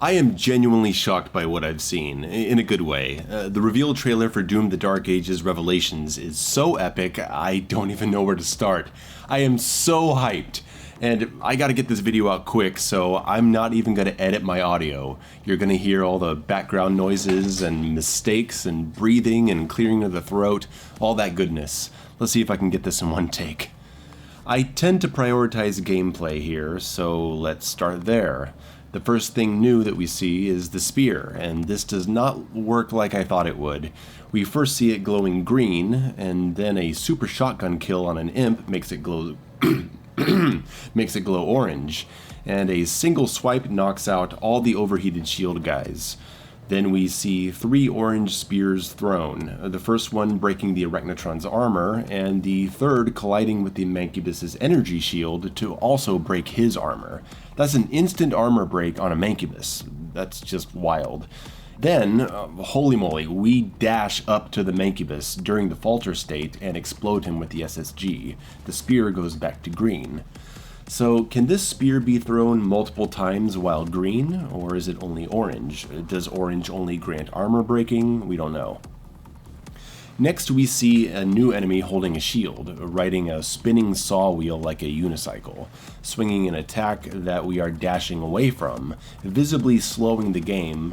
I am genuinely shocked by what I've seen, in a good way. The reveal trailer for Doom the Dark Ages Revelations is so epic, I don't even know where to start. I am so hyped. And I gotta get this video out quick, so I'm not even gonna edit my audio. You're gonna hear all the background noises and mistakes and breathing and clearing of the throat, all that goodness. Let's see if I can get this in one take. I tend to prioritize gameplay here, so let's start there. The first thing new that we see is the spear, and this does not work like I thought it would. We first see it glowing green, and then a super shotgun kill on an imp makes it glow orange, and a single swipe knocks out all the overheated shield guys. Then we see 3 orange spears thrown, the first one breaking the Arachnotron's armor, and the third colliding with the Mancubus's energy shield to also break his armor. That's an instant armor break on a Mancubus. That's just wild. Then, holy moly, we dash up to the Mancubus during the falter state and explode him with the SSG. The spear goes back to green. So, can this spear be thrown multiple times while green, or is it only orange? Does orange only grant armor breaking? We don't know. Next, we see a new enemy holding a shield, riding a spinning saw wheel like a unicycle, swinging an attack that we are dashing away from, visibly slowing the game,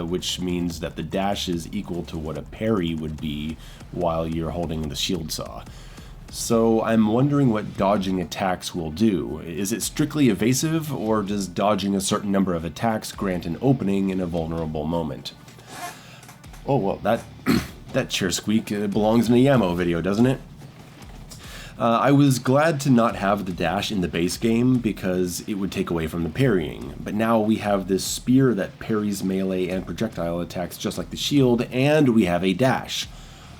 which means that the dash is equal to what a parry would be while you're holding the shield saw. So I'm wondering what dodging attacks will do. Is it strictly evasive, or does dodging a certain number of attacks grant an opening in a vulnerable moment? Oh, well, that chair squeak belongs in a Yamo video, doesn't it? I was glad to not have the dash in the base game because it would take away from the parrying, but now we have this spear that parries melee and projectile attacks just like the shield, and we have a dash.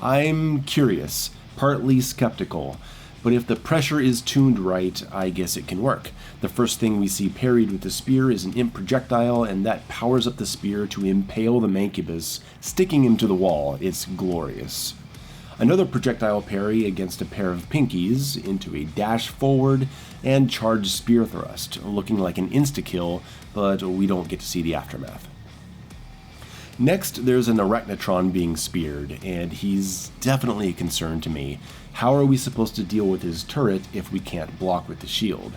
I'm curious. Partly skeptical, but if the pressure is tuned right, I guess it can work. The first thing we see parried with the spear is an imp projectile, and that powers up the spear to impale the Mancubus, sticking him to the wall. It's glorious. Another projectile parry against a pair of pinkies into a dash forward and charged spear thrust, looking like an insta-kill, but we don't get to see the aftermath. Next, there's an Arachnotron being speared, and he's definitely a concern to me. How are we supposed to deal with his turret if we can't block with the shield?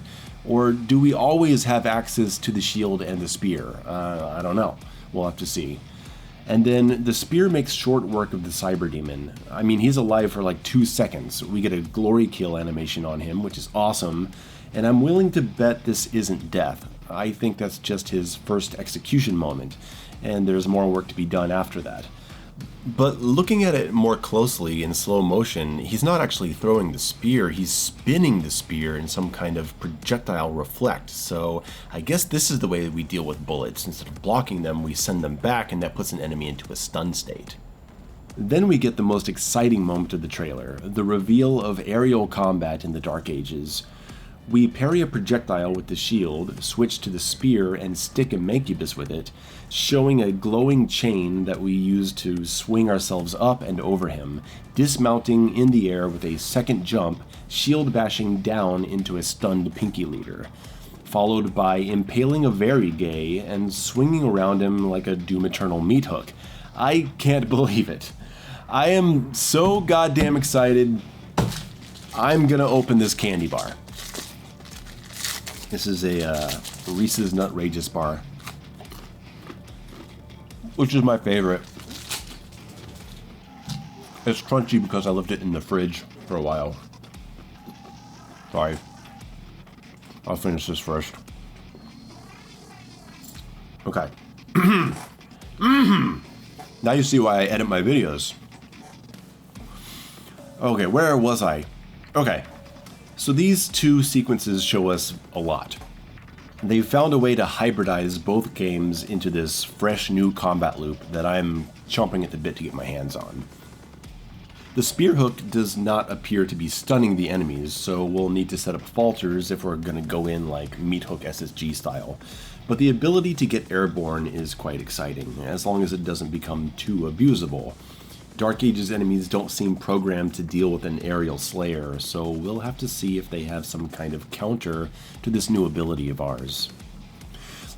Or do we always have access to the shield and the spear? I don't know. We'll have to see. And then the spear makes short work of the Cyber Demon. I mean, he's alive for like 2 seconds. We get a glory kill animation on him, which is awesome, and I'm willing to bet this isn't death. I think that's just his first execution moment, and there's more work to be done after that. But looking at it more closely in slow motion, he's not actually throwing the spear, he's spinning the spear in some kind of projectile reflect, so I guess this is the way that we deal with bullets. Instead of blocking them, we send them back, and that puts an enemy into a stun state. Then we get the most exciting moment of the trailer, the reveal of aerial combat in the Dark Ages. We parry a projectile with the shield, switch to the spear, and stick a Mancubus with it, showing a glowing chain that we use to swing ourselves up and over him, dismounting in the air with a second jump, shield bashing down into a stunned Pinky leader, followed by impaling a Varigay and swinging around him like a Doom Eternal meat hook. I can't believe it. I am so goddamn excited. I'm gonna open this candy bar. This is a Reese's Nutrageous bar, which is my favorite. It's crunchy because I left it in the fridge for a while. Sorry. I'll finish this first. Okay. Now you see why I edit my videos. Okay, where was I? Okay. So these two sequences show us a lot. They've found a way to hybridize both games into this fresh new combat loop that I'm chomping at the bit to get my hands on. The spear hook does not appear to be stunning the enemies, so we'll need to set up falters if we're going to go in like meat hook SSG style. But the ability to get airborne is quite exciting, as long as it doesn't become too abusable. Dark Ages enemies don't seem programmed to deal with an aerial slayer, so we'll have to see if they have some kind of counter to this new ability of ours.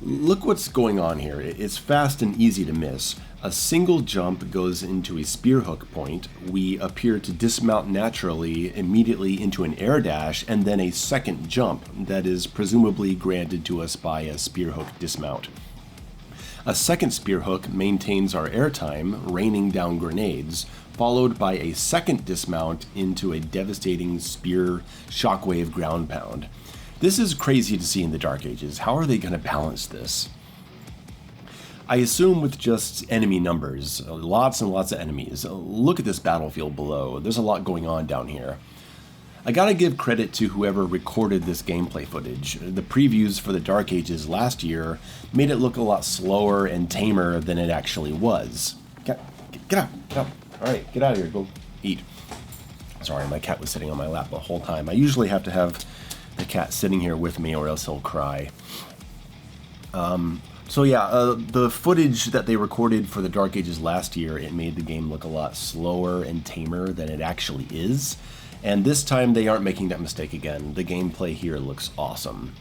Look what's going on here. It's fast and easy to miss. A single jump goes into a spear hook point. We appear to dismount naturally immediately into an air dash, and then a second jump that is presumably granted to us by a spear hook dismount. A second spear hook maintains our airtime, raining down grenades, followed by a second dismount into a devastating spear shockwave ground pound. This is crazy to see in the Dark Ages. How are they going to balance this? I assume with just enemy numbers, lots and lots of enemies. Look at this battlefield below. There's a lot going on down here. I gotta give credit to whoever recorded this gameplay footage. The previews for the Dark Ages last year made it look a lot slower and tamer than it actually was. Get up. Alright, get out of here, go eat. Sorry, my cat was sitting on my lap the whole time. I usually have to have the cat sitting here with me or else he'll cry. The footage that they recorded for the Dark Ages last year, it made the game look a lot slower and tamer than it actually is. And this time they aren't making that mistake again. The gameplay here looks awesome.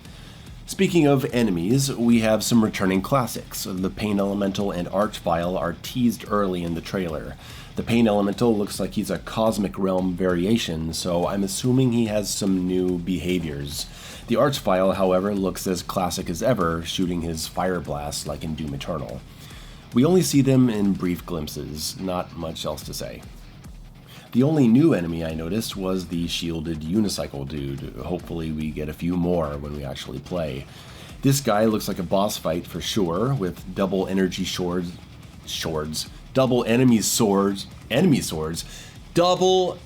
Speaking of enemies, we have some returning classics. The Pain Elemental and Archvile are teased early in the trailer. The Pain Elemental looks like he's a Cosmic Realm variation, so I'm assuming he has some new behaviors. The Archvile, however, looks as classic as ever, shooting his fire blasts like in Doom Eternal. We only see them in brief glimpses, not much else to say. The only new enemy I noticed was the shielded unicycle dude. Hopefully we get a few more when we actually play. This guy looks like a boss fight for sure, with double energy double enemy swords, double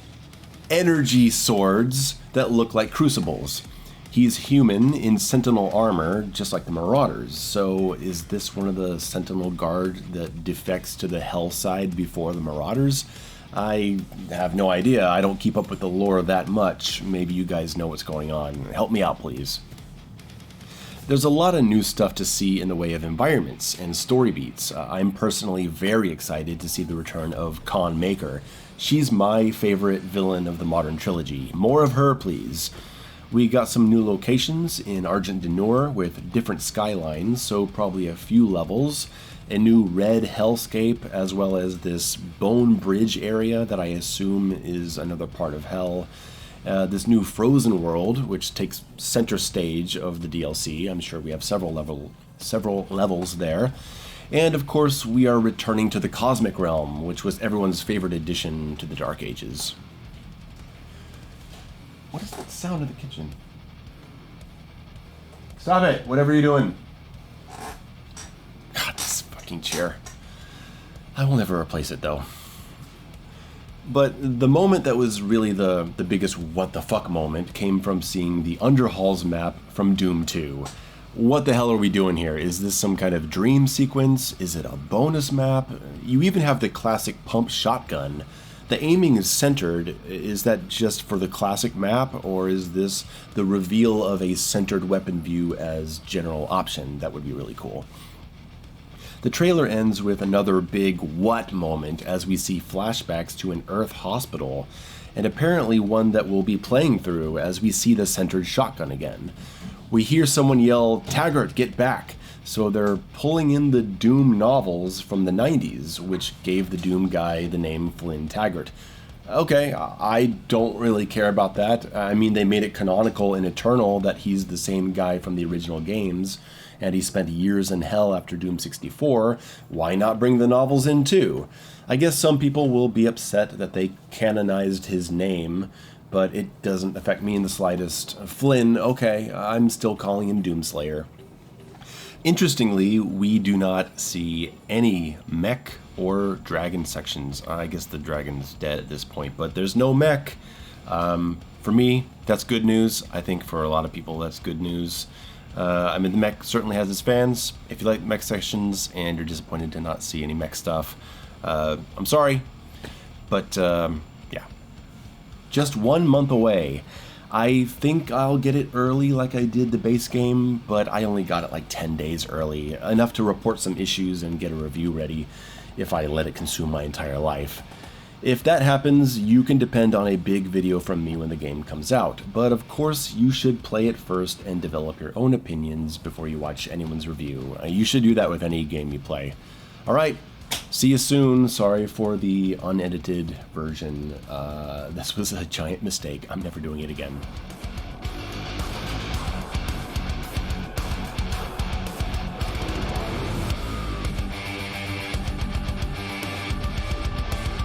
energy swords that look like crucibles. He's human in Sentinel armor, just like the Marauders. So is this one of the Sentinel Guard that defects to the Hell side before the Marauders? I have no idea. I don't keep up with the lore that much. Maybe you guys know what's going on. Help me out, please. There's a lot of new stuff to see in the way of environments and story beats. I'm personally very excited to see the return of Khan Maker. She's my favorite villain of the modern trilogy. More of her, please. We got some new locations in Argent D'Nur with different skylines, so probably a few levels. A new red hellscape, as well as this Bone Bridge area that I assume is another part of Hell. This new Frozen World, which takes center stage of the DLC. I'm sure we have several levels there. And of course, we are returning to the Cosmic Realm, which was everyone's favorite addition to the Dark Ages. What is that sound in the kitchen? Stop it! Whatever you're doing. God, this fucking chair. I will never replace it, though. But the moment that was really the biggest what the fuck moment came from seeing the Underhalls map from Doom 2. What the hell are we doing here? Is this some kind of dream sequence? Is it a bonus map? You even have the classic pump shotgun. The aiming is centered. Is that just for the classic map, or is this the reveal of a centered weapon view as general option? That would be really cool. The trailer ends with another big what moment as we see flashbacks to an Earth hospital, and apparently one that we'll be playing through as we see the centered shotgun again. We hear someone yell, "Taggart, get back!" So they're pulling in the Doom novels from the 90s, which gave the Doom guy the name Flynn Taggart. Okay, I don't really care about that. I mean, they made it canonical in Eternal that he's the same guy from the original games, and he spent years in hell after Doom 64. Why not bring the novels in too? I guess some people will be upset that they canonized his name, but it doesn't affect me in the slightest. Flynn, okay, I'm still calling him Doomslayer. Interestingly, we do not see any mech or dragon sections. I guess the dragon's dead at this point, but there's no mech. For me, that's good news. I think for a lot of people, that's good news. I mean, the mech certainly has its fans. If you like mech sections and you're disappointed to not see any mech stuff, I'm sorry. But, yeah. Just 1 month away. I think I'll get it early like I did the base game, but I only got it like 10 days early. Enough to report some issues and get a review ready if I let it consume my entire life. If that happens, you can depend on a big video from me when the game comes out, but of course you should play it first and develop your own opinions before you watch anyone's review. You should do that with any game you play. Alright, see you soon. Sorry for the unedited version. This was a giant mistake. I'm never doing it again.